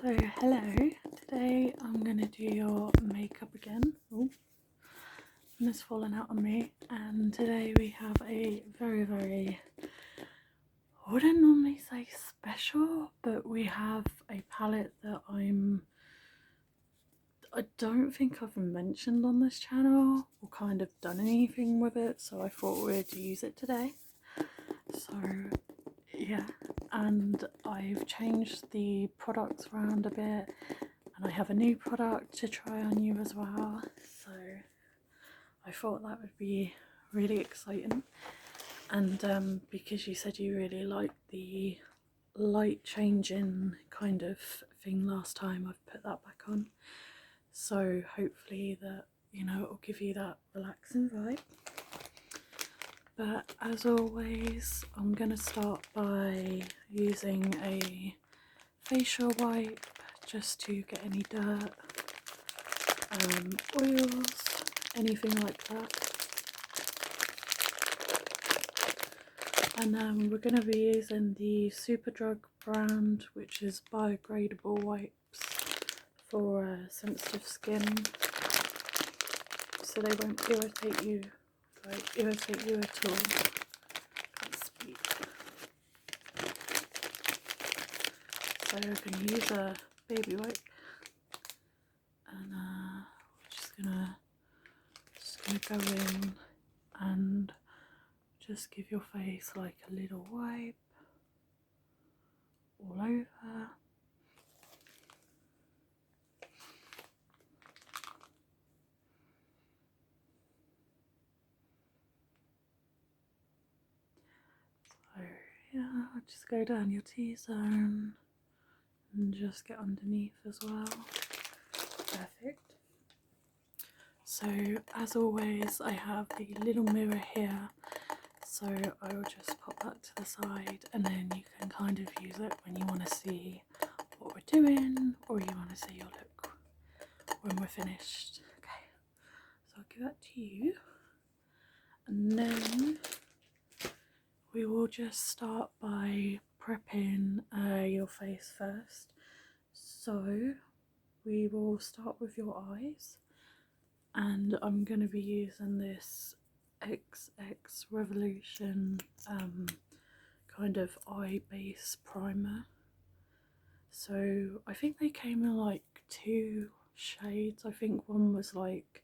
So hello, today I'm going to do your makeup again. Oh, and it's fallen out on me. And today we have a very, I wouldn't normally say special, but we have a palette that I don't think I've mentioned on this channel or kind of done anything with it, so I thought we'd use it today. So yeah, and I've changed the products around a bit, and I have a new product to try on you as well, so I thought that would be really exciting. And because you said you really liked the light changing kind of thing last time, I've put that back on, so hopefully that, you know, it'll give you that relaxing vibe. But as always, I'm going to start by using a facial wipe just to get any dirt, oils, anything like that. And we're going to be using the Superdrug brand, which is biodegradable wipes for sensitive skin, so they won't irritate you at all. Can't speak. So we're going to use a baby wipe, and we're just gonna go in and just give your face like a little wipe all over. So yeah, just go down your T-zone and just get underneath as well. Perfect. So as always, I have the little mirror here, so I will just pop that to the side, and then you can kind of use it when you want to see what we're doing, or you want to see your look when we're finished. Okay, so I'll give that to you, and then we will just start by prepping your face first. So we will start with your eyes, and I'm going to be using this XX Revolution kind of eye base primer. So I think they came in like 2 shades. I think one was like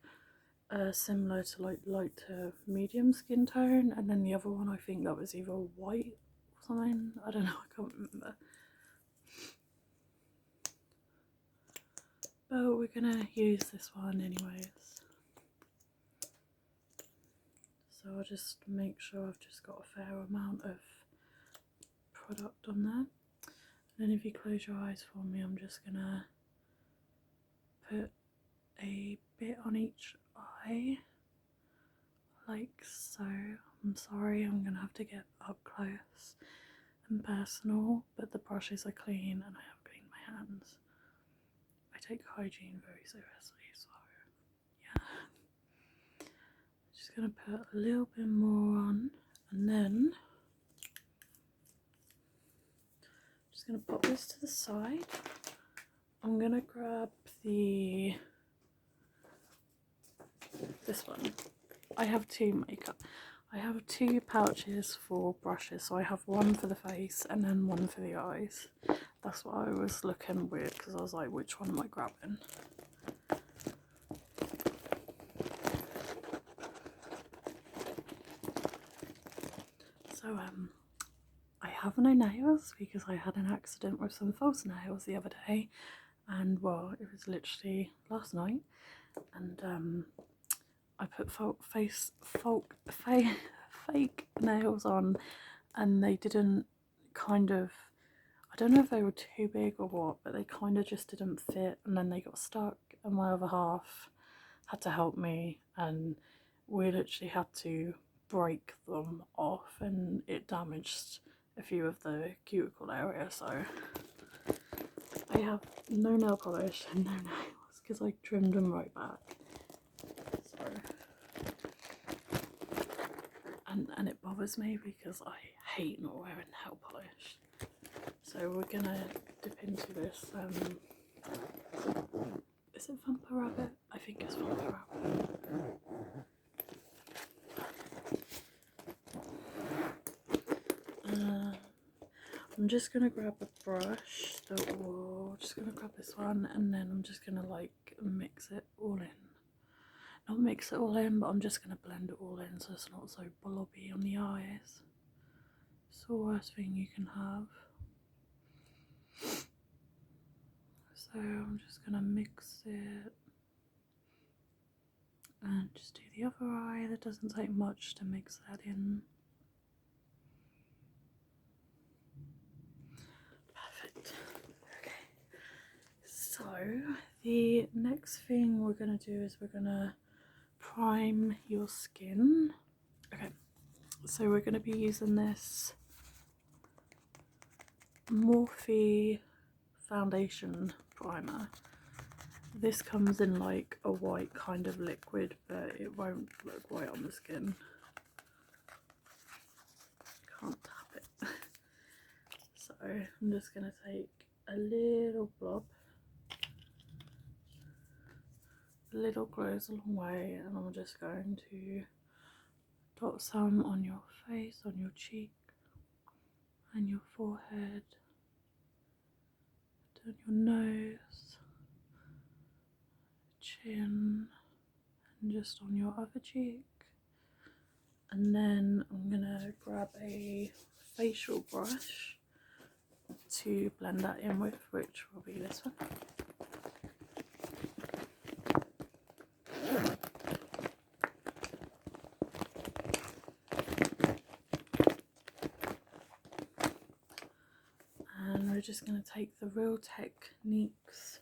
similar to like light to medium skin tone, and then the other one, I think that was either white or something. I don't know, I can't remember. But we're gonna use this one anyways. So I'll just make sure I've just got a fair amount of product on there. And then if you close your eyes for me, I'm just gonna put a bit on each eye, like so. I'm sorry, I'm gonna have to get up close and personal, but the brushes are clean and I have cleaned my hands. I take hygiene very seriously, so yeah. Just gonna put a little bit more on, and then just gonna pop this to the side. I'm gonna grab this one. I have 2 makeup. I have 2 pouches for brushes, so I have one for the face and then one for the eyes. That's what I was looking with, because I was like, which one am I grabbing? So I have no nails because I had an accident with some false nails the other day, and well, it was literally last night, and I put fake nails on, and they didn't kind of, I don't know if they were too big or what, but they kind of just didn't fit, and then they got stuck, and my other half had to help me, and we literally had to break them off, and it damaged a few of the cuticle area. So I have no nail polish and no nails because I trimmed them right back. So and it bothers me because I hate not wearing nail polish. So we're gonna dip into this, is it Vampire Rabbit? I think it's Vampire Rabbit. I'm just gonna grab a brush, just gonna grab this one, and then I'm just gonna like mix it all in. Not mix it all in, but I'm just gonna blend it all in so it's not so blobby on the eyes. It's the worst thing you can have. So I'm just gonna mix it and just do the other eye. That doesn't take much to mix that in. Perfect. Okay. So the next thing we're gonna do is we're gonna prime your skin. Okay. So we're gonna be using this Morphe foundation primer. This comes in like a white kind of liquid, but it won't look white on the skin. Can't tap it. So I'm just going to take a little blob. A little goes a long way, and I'm just going to dot some on your face, on your cheek, and your forehead, down your nose, chin, and just on your other cheek. And then I'm gonna grab a facial brush to blend that in with, which will be this one. And we're just gonna take the Real Techniques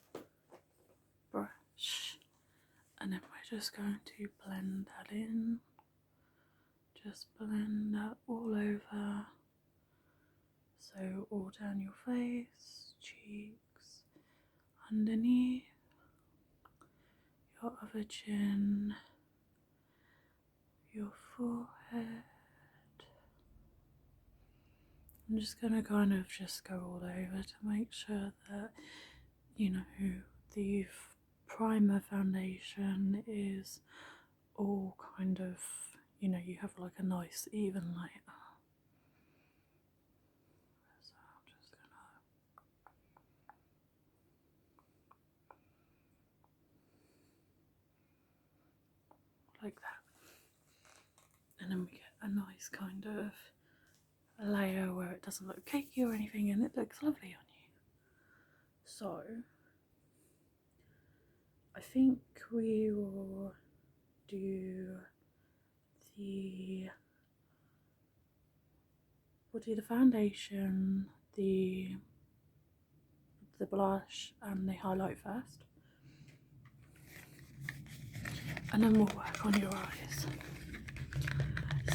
brush, and then we're just going to blend that in. Just blend that all over, so all down your face, cheeks, underneath, your other chin, your forehead. I'm just going to kind of just go all over to make sure that, you know, the primer foundation is all kind of, you know, you have like a nice even layer. So I'm just gonna like that, and then we get a nice kind of layer where it doesn't look cakey or anything, and it looks lovely on you. So I think we will do the foundation, the blush and the highlight first, and then we'll work on your eyes.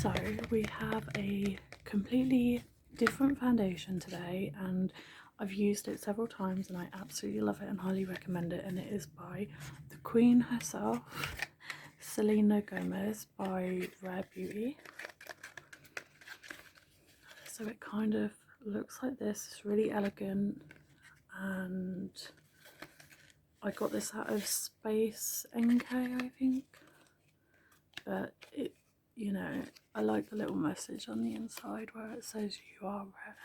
So we have a completely different foundation today, and I've used it several times and I absolutely love it and highly recommend it, and it is by the Queen herself, Selena Gomez, by Rare Beauty. So it kind of looks like this. It's really elegant, and I got this out of Space NK, I think, but it, you know, I like the little message on the inside where it says you are rare.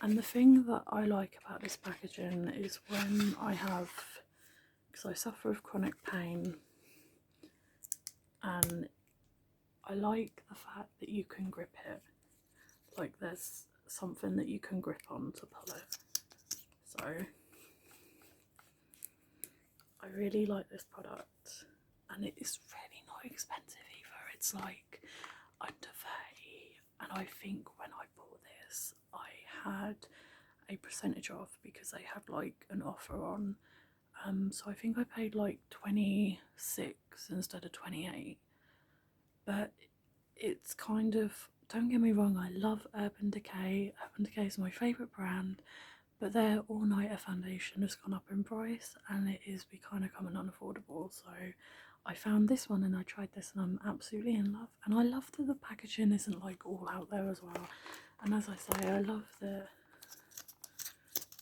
And the thing that I like about this packaging is when I have, because I suffer with chronic pain, and I like the fact that you can grip it, like there's something that you can grip on to pull it. So I really like this product, and it is really not expensive either. It's like under 30, and I think when I bought this I had a percentage off because they had like an offer on, so I think I paid like 26 instead of 28. But it's kind of, don't get me wrong, I love Urban Decay. Urban Decay is my favourite brand, but their all-nighter foundation has gone up in price and it is kind of coming unaffordable. So I found this one and I tried this and I'm absolutely in love. And I love that the packaging isn't like all out there as well. And as I say, I love that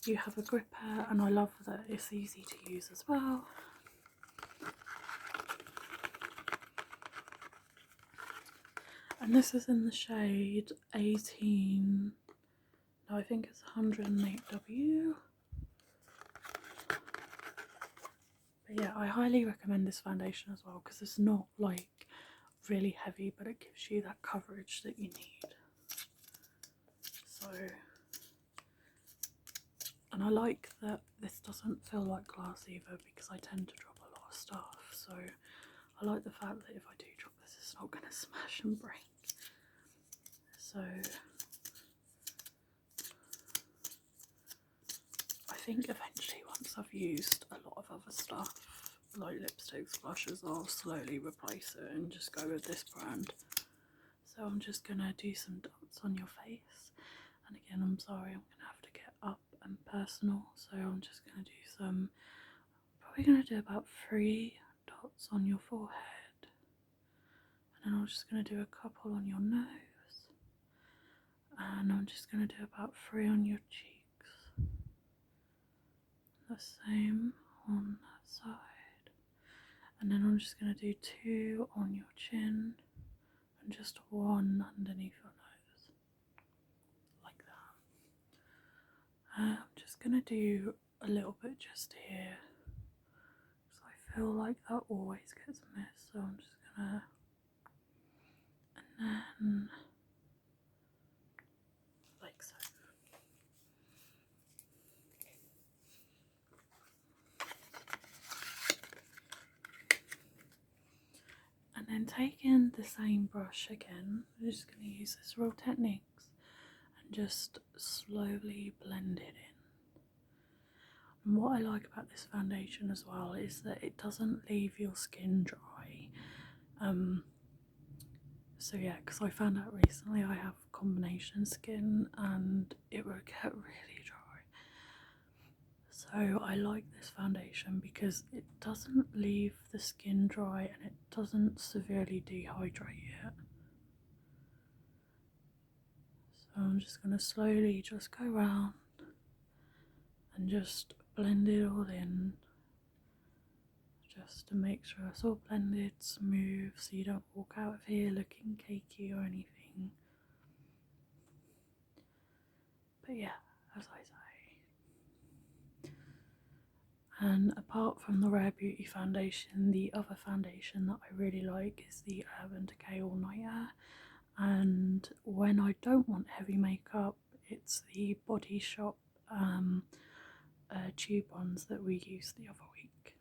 you have a gripper, and I love that it's easy to use as well. And this is in the shade 18, no, I think it's 108W. But yeah, I highly recommend this foundation as well because it's not like really heavy, but it gives you that coverage that you need. So, and I like that this doesn't feel like glass either because I tend to drop a lot of stuff. So I like the fact that if I do drop this, it's not going to smash and break. So I think eventually once I've used a lot of other stuff like lipsticks, blushes, I'll slowly replace it and just go with this brand. So I'm just going to do some dots on your face. And again, I'm sorry, I'm going to have to get up and personal. So I'm just going to do some, probably going to do about 3 dots on your forehead. And then I'm just going to do a couple on your nose. And I'm just going to do about 3 on your cheeks. The same on that side. And then I'm just going to do 2 on your chin and just 1 underneath your nose. Like that. I'm just going to do a little bit just here. Because I feel like that always gets missed. So I'm just going to... And then... like so. And then taking the same brush again, I'm just going to use this Real Techniques and just slowly blend it in. And what I like about this foundation as well is that it doesn't leave your skin dry. So yeah, because I found out recently I have combination skin and it will get really dry. So I like this foundation because it doesn't leave the skin dry and it doesn't severely dehydrate it. So I'm just going to slowly just go around and just blend it all in, just to make sure it's all blended smooth so you don't walk out of here looking cakey or anything. But yeah, as I say. And apart from the Rare Beauty foundation, the other foundation that I really like is the Urban Decay All Nighter. And when I don't want heavy makeup, it's the Body Shop tube ones that we used the other week.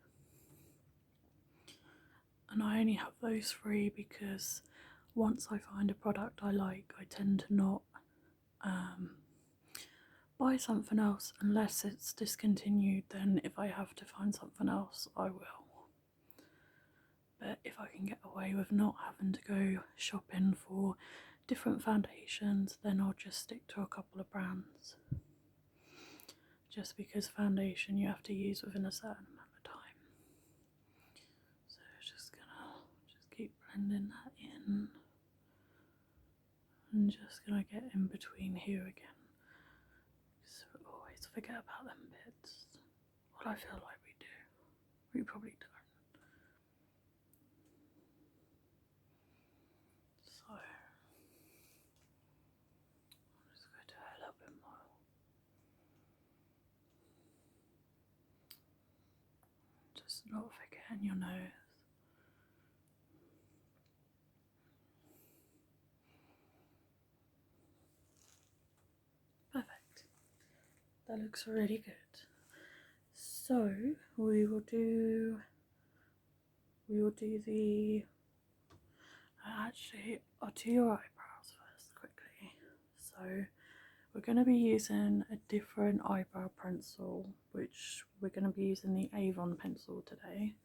And I only have those 3 because once I find a product I like, I tend to not buy something else unless it's discontinued. Then if I have to find something else, I will. But if I can get away with not having to go shopping for different foundations, then I'll just stick to a couple of brands. Just because foundation you have to use within a certain amount of time. So just gonna keep blending that in. And just gonna get in between here again. Because we always forget about them bits. Well, I feel like we do. We probably don't. So I'm just going to do a little bit more. Just not forgetting your nose. Perfect. That looks really good. So we will do the actually I'll do your eyebrows first quickly. So we're going to be using a different eyebrow pencil, which we're going to be using the Avon pencil today.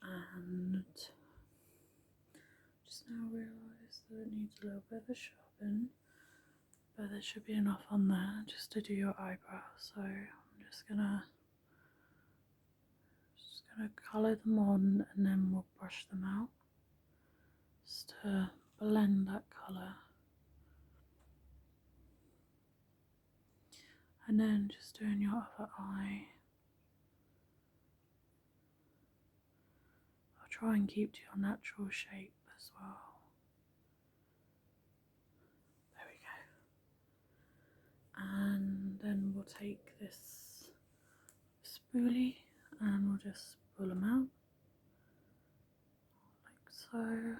And just now realised that it needs a little bit of a sharpen, but there should be enough on there just to do your eyebrows. So I'm just gonna colour them on and then we'll brush them out just to blend that colour. And then just doing your other eye. I'll try and keep to your natural shape as well. There we go. And then we'll take this spoolie and we'll just pull them out like so.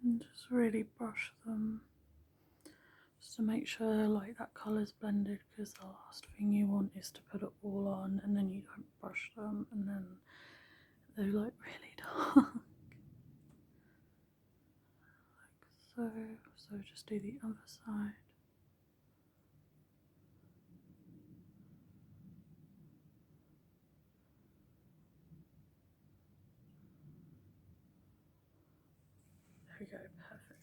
And just really brush them just to make sure like that colour's blended, because the last thing you want is to put it all on and then you don't brush them and then they're like really dark. Like so. So just do the other side. There we go, perfect.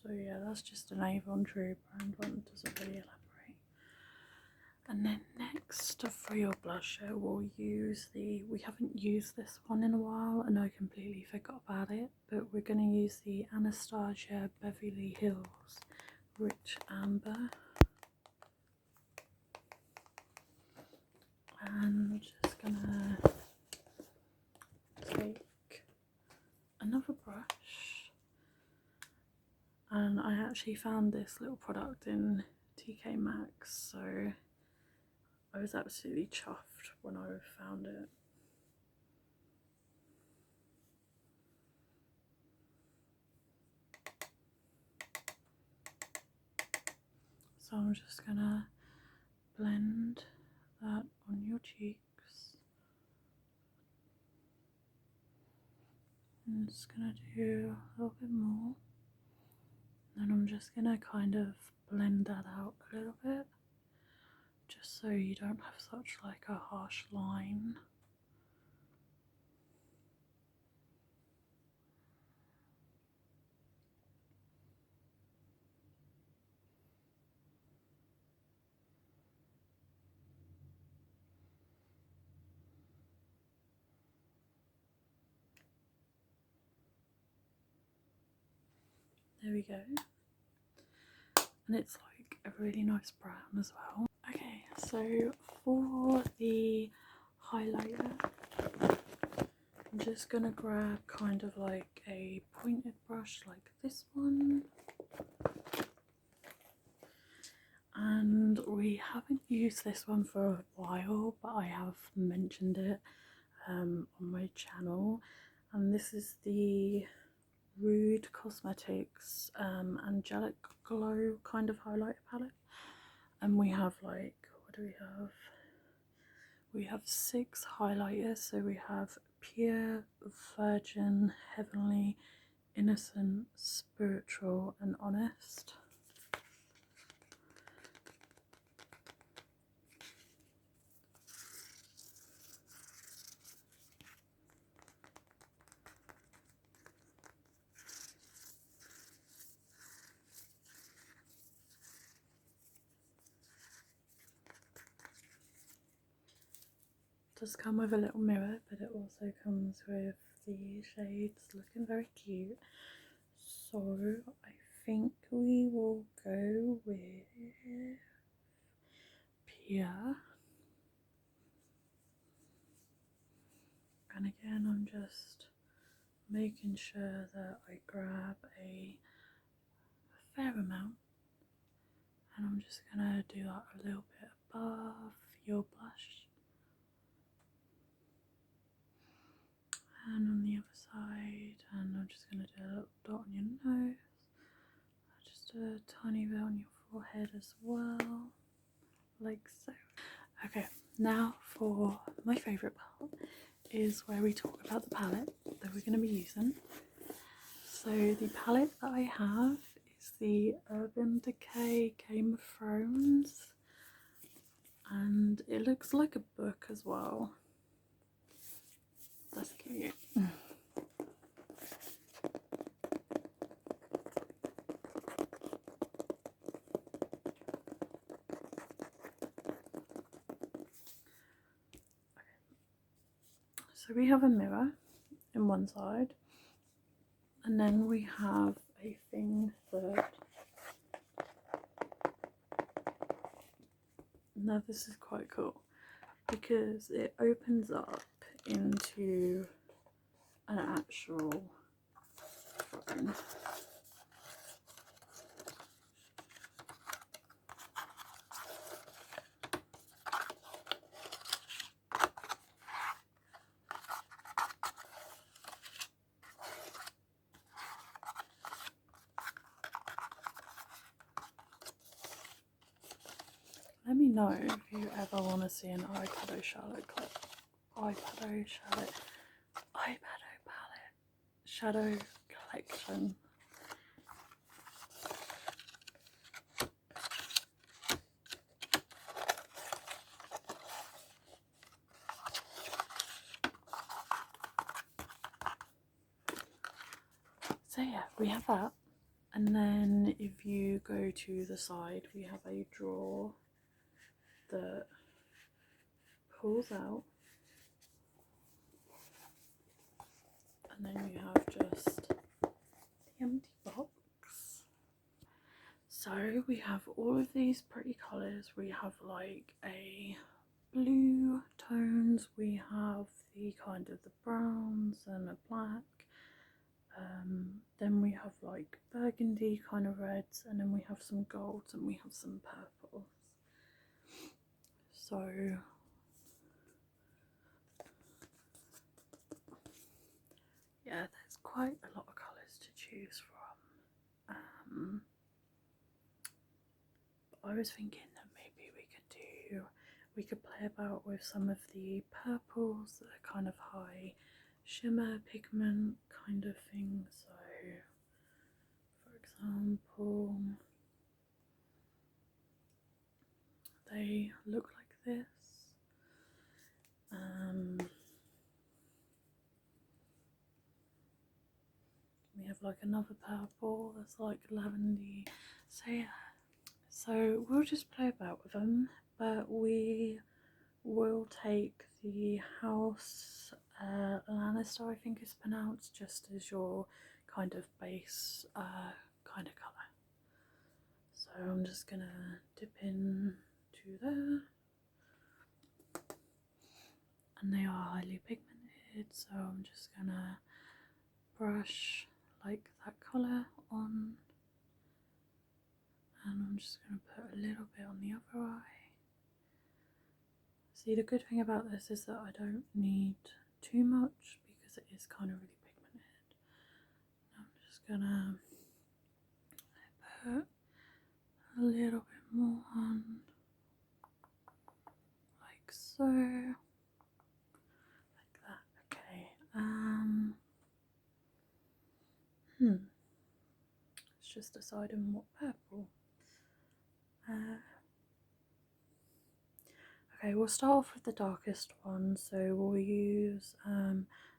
So yeah, that's just an Avon True brand one, doesn't really elaborate. And then next for your blusher, we'll use we haven't used this one in a while and I completely forgot about it, but we're going to use the Anastasia Beverly Hills Rich Amber. And I'm just gonna take another brush, and I actually found this little product in TK Maxx, so I was absolutely chuffed when I found it. So I'm just gonna blend that on your cheeks. I'm just gonna do a little bit more. Then I'm just gonna kind of blend that out a little bit, just so you don't have such like a harsh line. There we go. And it's like a really nice brown as well. Okay, so for the highlighter, I'm just gonna grab kind of like a pointed brush like this one. And we haven't used this one for a while, but I have mentioned it on my channel. And this is the Rude Cosmetics Angelic Glow kind of highlighter palette. And we have like, what do we have? We have 6 highlighters. So we have Pure, Virgin, Heavenly, Innocent, Spiritual and Honest. Does come with a little mirror, but it also comes with the shades looking very cute. So I think we will go with Pure. And again, I'm just making sure that I grab a fair amount, and I'm just gonna do that a little bit above your blush. And on the other side, and I'm just going to do a little dot on your nose, just a tiny bit on your forehead as well, like so. Okay, now for my favourite part is where we talk about the palette that we're going to be using. So the palette that I have is the Urban Decay Game of Thrones, and it looks like a book as well. That's cute. So we have a mirror in one side, and then we have a thing that, now this is quite cool because it opens up into an actual phone. Let me know if you ever want to see an eyeshadow palette shadow collection. So yeah, we have that, and then if you go to the side, we have a drawer that pulls out, and then you have just the empty box. So we have all of these pretty colours. We have like a blue tones, we have the kind of the browns and a black, then we have like burgundy kind of reds, and then we have some golds and we have some purples. So yeah, there's quite a lot of colours to choose from. But I was thinking that maybe we could play about with some of the purples that are kind of high shimmer pigment kind of thing. So for example, they look like this. We have like another purple that's like lavendy. So yeah, so we'll just play about with them, but we will take the House Lannister, I think it's pronounced, just as your kind of base kind of colour. So I'm just gonna dip in to there, and they are highly pigmented, so I'm just gonna brush like that colour on, and I'm just gonna put a little bit on the other eye. See, the good thing about this is that I don't need too much because it is kind of really pigmented. I'm just gonna put a little bit more on, like so, like that. Okay. It's just deciding what purple. Okay, we'll start off with the darkest one. So we'll use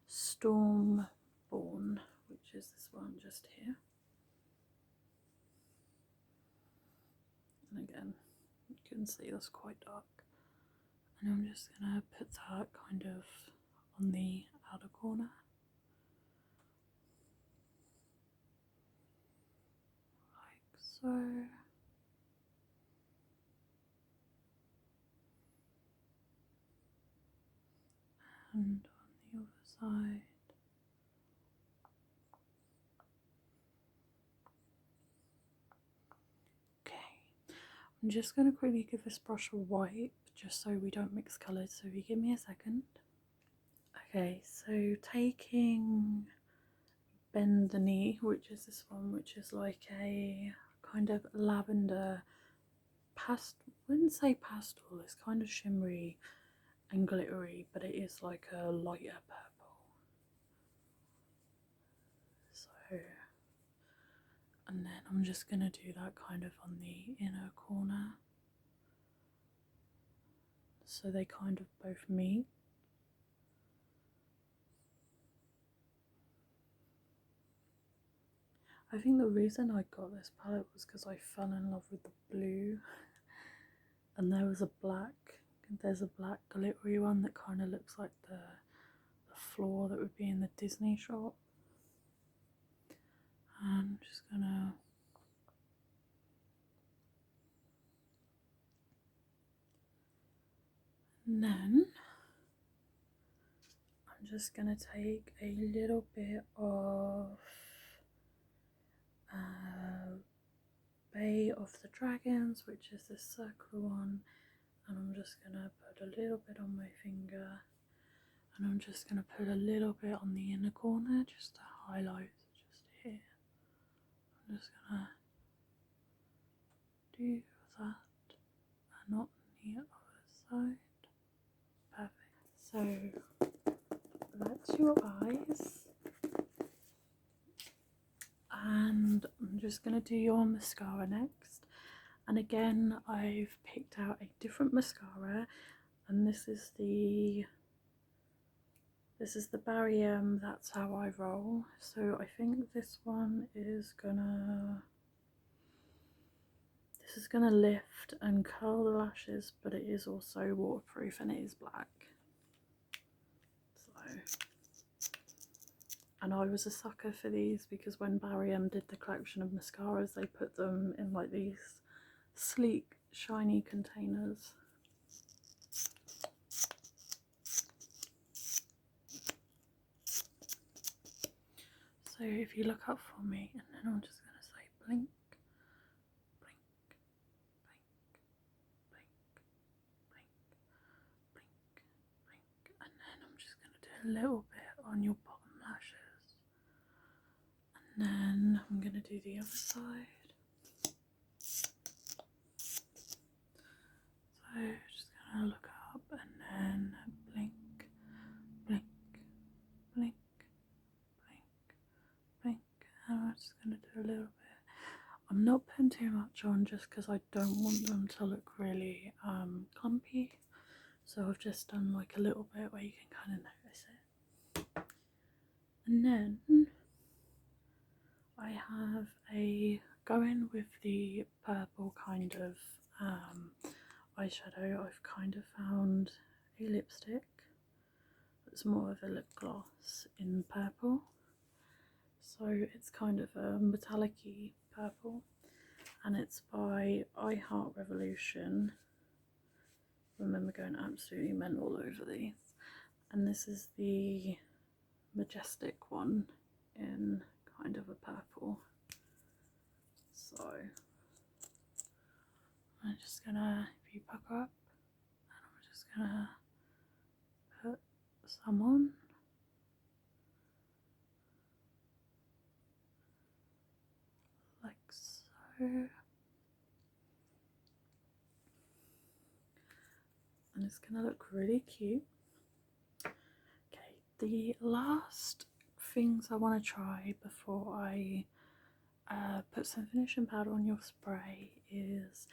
Stormborn, which is this one just here. And again, you can see that's quite dark. And I'm just gonna put that kind of on the outer corner. Like so. And on the other side. Okay, I'm just going to quickly give this brush a wipe just so we don't mix colours, so if you give me a second. Okay, so taking Bend the Knee, which is this one, which is like a kind of lavender pastel, I wouldn't say pastel, it's kind of shimmery and glittery, but it is like a lighter purple. So, and then I'm just going to do that kind of on the inner corner, so they kind of both meet. I think the reason I got this palette was because I fell in love with the blue, and there's a black glittery one that kind of looks like the floor that would be in the Disney shop. I'm just gonna and then I'm just gonna take a little bit of Bay of the Dragons, which is this circular one, and I'm just gonna put a little bit on my finger, and I'm just gonna put a little bit on the inner corner just to highlight just here. I'm just gonna do that and not the other side. Perfect. So that's your eyes, and I'm just going to do your mascara next. And again, I've picked out a different mascara, and this is the Barry M, That's How I Roll. So I think this one is gonna lift and curl the lashes, but it is also waterproof and it is black. And I was a sucker for these because when Barry M did the collection of mascaras, they put them in like these sleek, shiny containers. So if you look up for me, and then I'm just going to say blink, blink, blink, blink, blink, blink, blink, and then I'm just going to do a little bit on your bottom lashes. And then I'm going to do the other side. So just going to look up and then blink, blink, blink, blink, blink, and I'm just going to do a little bit. I'm not putting too much on just because I don't want them to look really clumpy. So I've just done like a little bit where you can kind of notice it. And then I have going with the purple kind of eyeshadow, I've kind of found a lipstick that's more of a lip gloss in purple. So it's kind of a metallic-y purple, and it's by I Heart Revolution. Remember going absolutely mental over these. And this is the Majestic one in kind of a purple. So I'm just gonna, if you pucker up, and I'm just gonna put some on. Like so. And it's gonna look really cute. Okay, the last things I want to try before I put some finishing powder on your spray is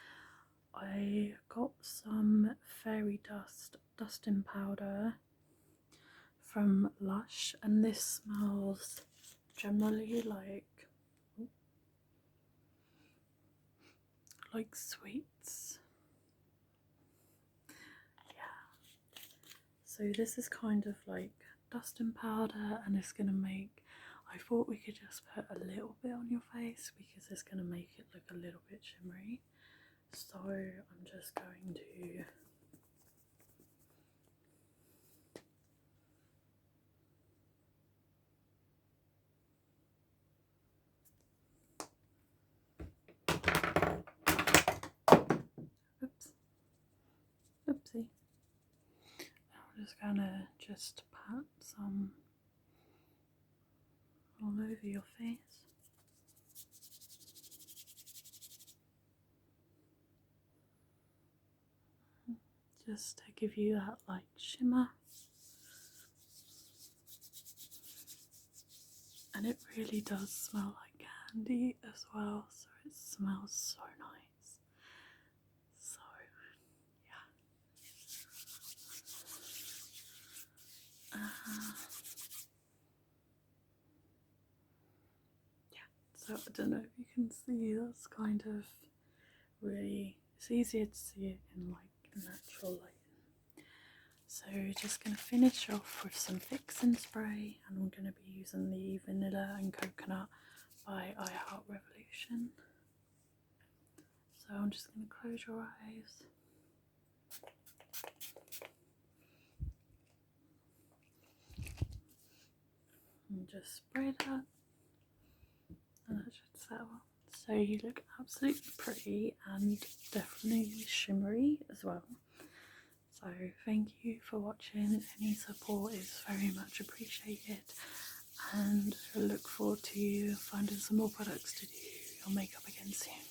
I got some fairy dust dusting powder from Lush, and this smells generally like sweets. Yeah. So this is kind of like dusting powder, and it's gonna make, I thought we could just put a little bit on your face because it's gonna make it look a little bit shimmery. So I'm just going to oopsie. I'm just gonna pat some all over your face. Just to give you that light shimmer. And it really does smell like candy as well, so it smells so nice. So yeah. So I don't know if you can see, that's kind of really, it's easier to see it in like natural light. So we're just going to finish off with some fixing spray, and I'm going to be using the Vanilla and Coconut by iHeart Revolution. So I'm just going to close your eyes. And just spray that, and that should settle. So you look absolutely pretty and definitely shimmery as well. So thank you for watching. Any support is very much appreciated, and I look forward to you finding some more products to do your makeup again soon.